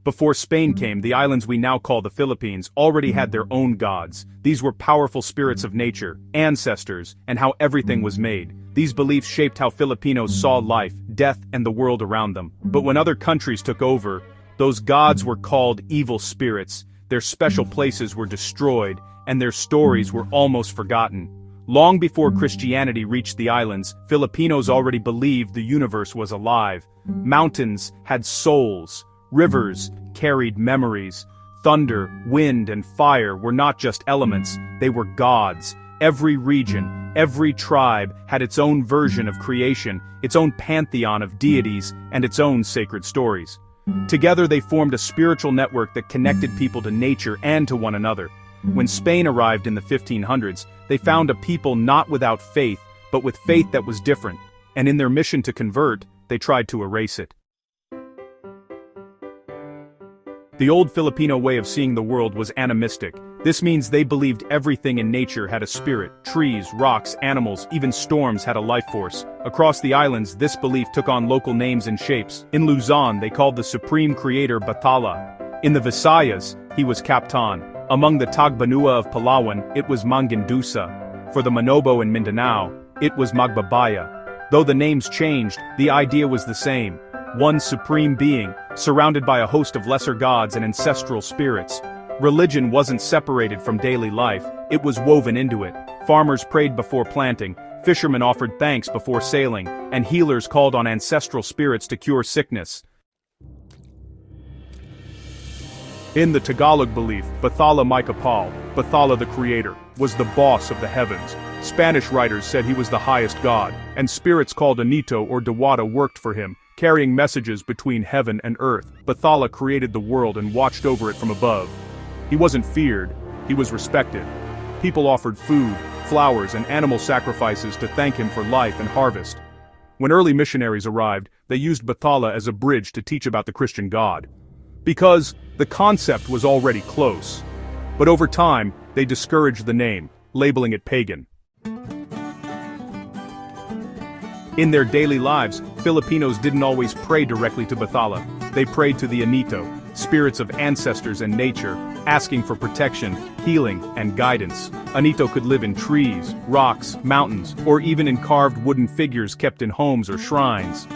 Before Spain came, the islands we now call the Philippines already had their own gods. These were powerful spirits of nature, ancestors, and how everything was made. These beliefs shaped how Filipinos saw life, death, and the world around them. But when other countries took over, those gods were called evil spirits, their special places were destroyed, and their stories were almost forgotten. Long before Christianity reached the islands, Filipinos already believed the universe was alive. Mountains had souls. Rivers carried memories. Thunder, wind, and fire were not just elements, they were gods. Every region, every tribe had its own version of creation, its own pantheon of deities, and its own sacred stories. Together they formed a spiritual network that connected people to nature and to one another. When Spain arrived in the 1500s, they found a people not without faith, but with faith that was different, and in their mission to convert, they tried to erase it. The old Filipino way of seeing the world was animistic. This means they believed everything in nature had a spirit. Trees, rocks, animals, even storms had a life force. Across the islands, this belief took on local names and shapes. In Luzon, they called the supreme creator Bathala. In the Visayas, he was Kaptan. Among the Tagbanua of Palawan, it was Mangindusa. For the Manobo in Mindanao, it was Magbabaya. Though the names changed, the idea was the same. One supreme being, surrounded by a host of lesser gods and ancestral spirits. Religion wasn't separated from daily life, it was woven into it. Farmers prayed before planting, fishermen offered thanks before sailing, and healers called on ancestral spirits to cure sickness. In the Tagalog belief, Bathala Maikapal, Bathala the creator, was the boss of the heavens. Spanish writers said he was the highest god, and spirits called Anito or Diwata worked for him, carrying messages between heaven and earth. Bathala created the world and watched over it from above. He wasn't feared, he was respected. People offered food, flowers, and animal sacrifices to thank him for life and harvest. When early missionaries arrived, they used Bathala as a bridge to teach about the Christian God. Because the concept was already close. But over time, they discouraged the name, labeling it pagan. In their daily lives, Filipinos didn't always pray directly to Bathala. They prayed to the Anito, spirits of ancestors and nature, asking for protection, healing, and guidance. Anito could live in trees, rocks, mountains, or even in carved wooden figures kept in homes or shrines.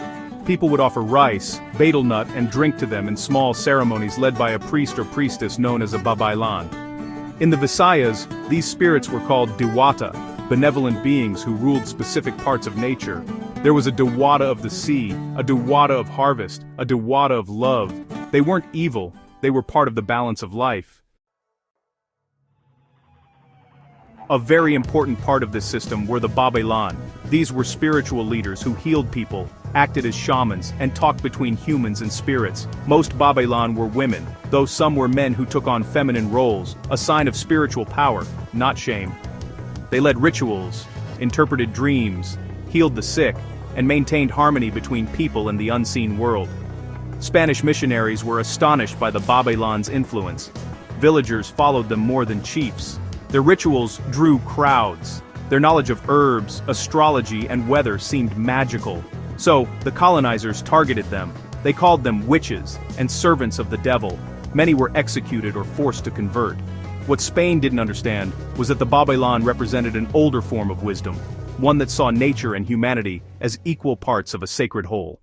People would offer rice, betel nut, and drink to them in small ceremonies led by a priest or priestess known as a Babaylan. In the Visayas, these spirits were called Diwata, benevolent beings who ruled specific parts of nature. There was a Diwata of the sea, a Diwata of harvest, a Diwata of love. They weren't evil, they were part of the balance of life. A very important part of this system were the Babaylan. These were spiritual leaders who healed people, acted as shamans, and talked between humans and spirits. Most Babaylan were women, though some were men who took on feminine roles, a sign of spiritual power, not shame. They led rituals, interpreted dreams, healed the sick, and maintained harmony between people and the unseen world. Spanish missionaries were astonished by the Babaylan's influence. Villagers followed them more than chiefs. Their rituals drew crowds. Their knowledge of herbs, astrology, and weather seemed magical. So, the colonizers targeted them. They called them witches and servants of the devil. Many were executed or forced to convert. What Spain didn't understand was that the Babaylan represented an older form of wisdom, one that saw nature and humanity as equal parts of a sacred whole.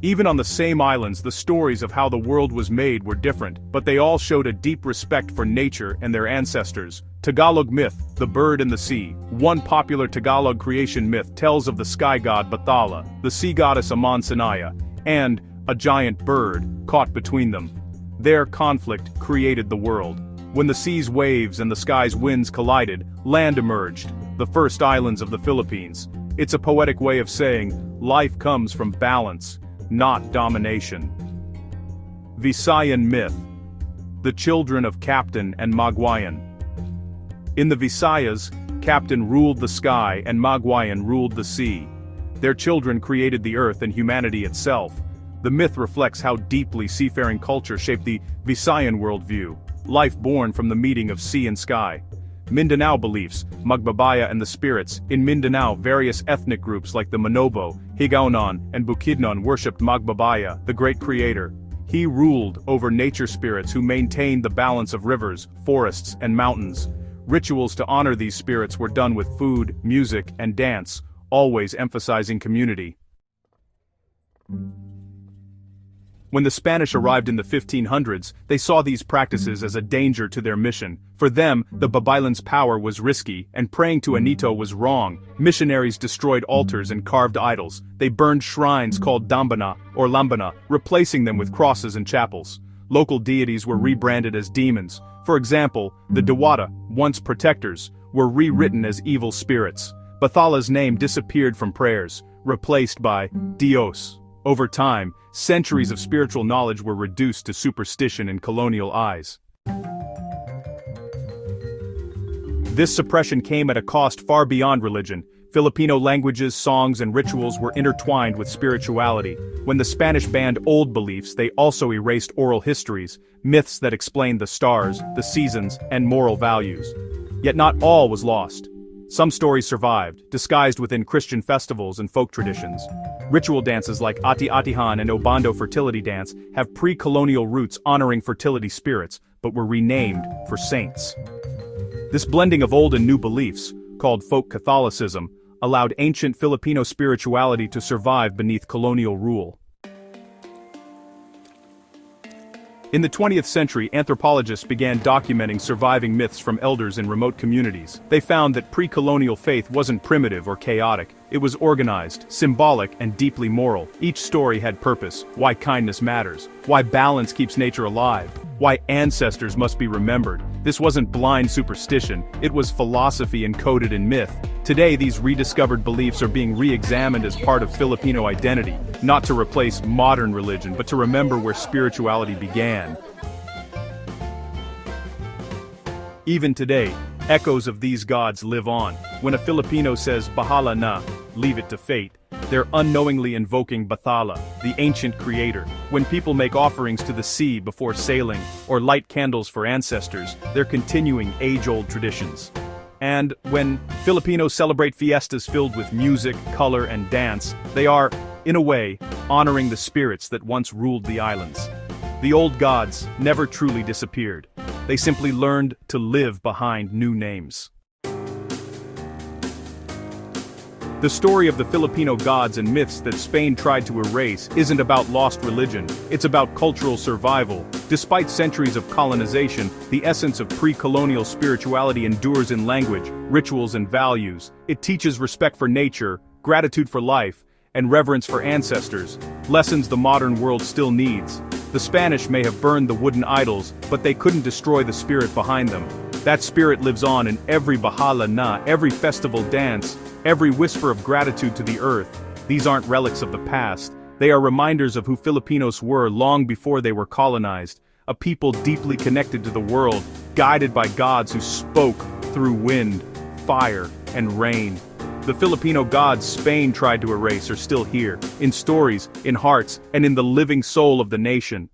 Even on the same islands, the stories of how the world was made were different, but they all showed a deep respect for nature and their ancestors. Tagalog myth, the bird and the sea. One popular Tagalog creation myth tells of the sky god Bathala, the sea goddess Amon Sanaya, and a giant bird caught between them. Their conflict created the world. When the sea's waves and the sky's winds collided, land emerged, the first islands of the Philippines. It's a poetic way of saying, life comes from balance, not domination. Visayan myth. The children of Kaptan and Magwayan. In the Visayas, Kaptan ruled the sky and Magwayan ruled the sea. Their children created the earth and humanity itself. The myth reflects how deeply seafaring culture shaped the Visayan worldview, life born from the meeting of sea and sky. Mindanao beliefs, Magbabaya and the spirits. In Mindanao, various ethnic groups like the Manobo, Higaonon, and Bukidnon worshipped Magbabaya, the great creator. He ruled over nature spirits who maintained the balance of rivers, forests, and mountains. Rituals to honor these spirits were done with food, music, and dance, always emphasizing community. When the Spanish arrived in the 1500s, they saw these practices as a danger to their mission. For them, the Babaylan's power was risky, and praying to Anito was wrong. Missionaries destroyed altars and carved idols. They burned shrines called Dambana or Lambana, replacing them with crosses and chapels. Local deities were rebranded as demons. For example, the Diwata, once protectors, were rewritten as evil spirits. Bathala's name disappeared from prayers, replaced by Dios. Over time, centuries of spiritual knowledge were reduced to superstition in colonial eyes. This suppression came at a cost far beyond religion. Filipino languages, songs, and rituals were intertwined with spirituality. When the Spanish banned old beliefs, they also erased oral histories, myths that explained the stars, the seasons, and moral values. Yet not all was lost. Some stories survived, disguised within Christian festivals and folk traditions. Ritual dances like Ati-Atihan and Obando fertility dance have pre-colonial roots honoring fertility spirits, but were renamed for saints. This blending of old and new beliefs, called folk Catholicism, allowed ancient Filipino spirituality to survive beneath colonial rule. In the 20th century, anthropologists began documenting surviving myths from elders in remote communities. They found that pre-colonial faith wasn't primitive or chaotic. It was organized, symbolic, and deeply moral. Each story had purpose, why kindness matters, why balance keeps nature alive, why ancestors must be remembered. This wasn't blind superstition, it was philosophy encoded in myth. Today, these rediscovered beliefs are being re-examined as part of Filipino identity, not to replace modern religion, but to remember where spirituality began. Even today, echoes of these gods live on. When a Filipino says Bahala na, leave it to fate, they're unknowingly invoking Bathala, the ancient creator. When people make offerings to the sea before sailing, or light candles for ancestors, they're continuing age-old traditions. And when Filipinos celebrate fiestas filled with music, color, and dance, they are, in a way, honoring the spirits that once ruled the islands. The old gods never truly disappeared. They simply learned to live behind new names. The story of the Filipino gods and myths that Spain tried to erase isn't about lost religion, it's about cultural survival. Despite centuries of colonization, the essence of pre-colonial spirituality endures in language, rituals, and values. It teaches respect for nature, gratitude for life, and reverence for ancestors, lessons the modern world still needs. The Spanish may have burned the wooden idols, but they couldn't destroy the spirit behind them. That spirit lives on in every Bahala na, every festival dance, every whisper of gratitude to the earth. These aren't relics of the past. They are reminders of who Filipinos were long before they were colonized, a people deeply connected to the world, guided by gods who spoke through wind, fire, and rain. The Filipino gods Spain tried to erase are still here, in stories, in hearts, and in the living soul of the nation.